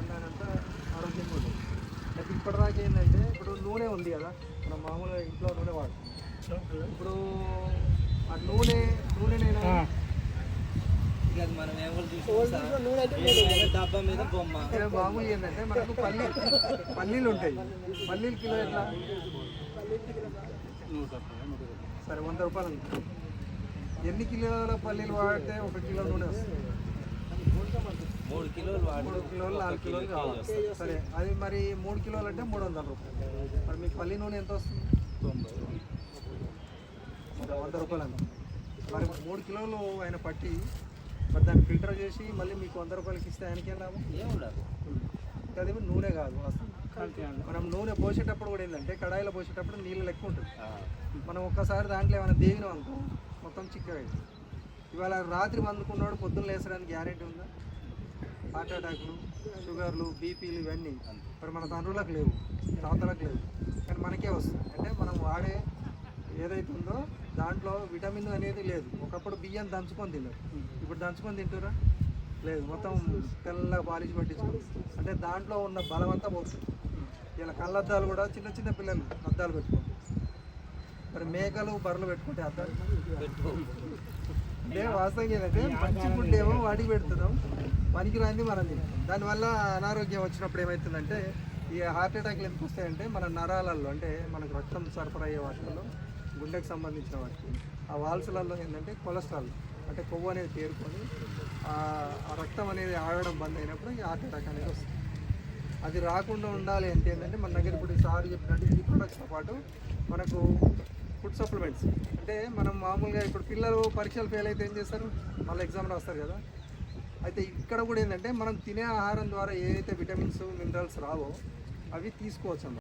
దాని అంతా ఆరోగ్యంగా ఉంటుంది. అయితే ఇప్పటిదాకా ఏంటంటే ఇప్పుడు నూనె ఉంది కదా, మనం మామూలుగా ఇంట్లో నూనె వాడుతాం. ఇప్పుడు ఆ నూనెనైనా మనం డబ్బా మీద బొమ్మ మామూలు ఏంటంటే మనకు పల్లీలు ఉంటాయి. పల్లీలు కిలో ఎట్లా? సరే 100 రూపాయలు అనుకో. ఎన్ని కిలోల పల్లీలు వాడితే 1 కిలో నూనె వస్తుంది? 3 కిలోలు 3 కిలోలు 4 కిలోలు కావాలి. సరే, అది మరి 3 కిలోలు అంటే 300 రూపాయలు. మరి మీకు పల్లి నూనె ఎంత వస్తుంది? 100 రూపాయలు అంత. మరి 3 కిలోలు ఆయన పట్టి మరి దాన్ని ఫిల్టర్ చేసి మళ్ళీ మీకు 100 రూపాయలకి ఇస్తే ఆయనకేం లాభం? ఏముండదు. అది నూనె కాదు అసలు. మనం నూనె పోసేటప్పుడు కూడా ఏంటంటే కడాయిలో పోసేటప్పుడు నీళ్ళు ఎక్కువ ఉంటుంది. మనం ఒక్కసారి దాంట్లో ఏమైనా దేవినాం అనుకో మొత్తం చిక్కగా. ఇవాళ రాత్రి వండుకున్నాడు పొద్దున్న లేసడానికి గ్యారెంటీ ఉందా? హార్ట్ అటాక్లు, షుగర్లు, బీపీలు ఇవన్నీ మరి మన తండ్రులకు లేవు, తాతలకు లేవు, కానీ మనకే వస్తుంది. అంటే మనం వాడే ఏదైతే ఉందో దాంట్లో విటమిన్ అనేది లేదు. ఒకప్పుడు బియ్యం దంచుకొని తిన్నారు, ఇప్పుడు దంచుకొని తింటురా? లేదు, మొత్తం తెల్లగా పాలిష్ పట్టించుకోరు. అంటే దాంట్లో ఉన్న బలం అంతా పోతుంది. ఇలా కళ్ళద్దాలు కూడా చిన్న చిన్న పిల్లలు అద్దాలు పెట్టుకోండి. మరి మేకలు బర్రెలు పెట్టుకుంటే అద్దాలు అంటే వాస్తవంగా ఏంటంటే మంచి ఫుడ్ ఏమో వాటికి పెడుతున్నాం, పనికి రాంది మనం తింటాం. దానివల్ల అనారోగ్యం వచ్చినప్పుడు ఏమవుతుందంటే ఈ హార్ట్ అటాక్లు ఎందుకు వస్తాయంటే మన నరాలలో, అంటే మనకు రక్తం సరఫరా అయ్యే వాటిల్లో గుండెకి సంబంధించిన వాటికి ఆ వాల్సులలో ఏంటంటే కొలెస్ట్రాల్ అంటే కొవ్వు అనేది పేరుకొని ఆ రక్తం అనేది ఆడడం బంద్ అయినప్పుడు ఈ హార్ట్ అటాక్ అనేది వస్తుంది. అది రాకుండా ఉండాలి అంటే ఏంటంటే మన దగ్గర ఇప్పుడు సార్ చెప్పినట్టు ఈ ప్రొడక్ట్స్తో పాటు మనకు ఫుడ్ సప్లిమెంట్స్, అంటే మనం మామూలుగా ఇప్పుడు పిల్లలు పరీక్షలు ఫెయిల్ అయితే ఏం చేస్తారు? మళ్ళీ ఎగ్జామ్ రాస్తారు కదా. అయితే ఇక్కడ కూడా ఏంటంటే మనం తినే ఆహారం ద్వారా ఏదైతే విటమిన్స్ మినరల్స్ రావో అవి తీసుకోవచ్చు అన్నమాట.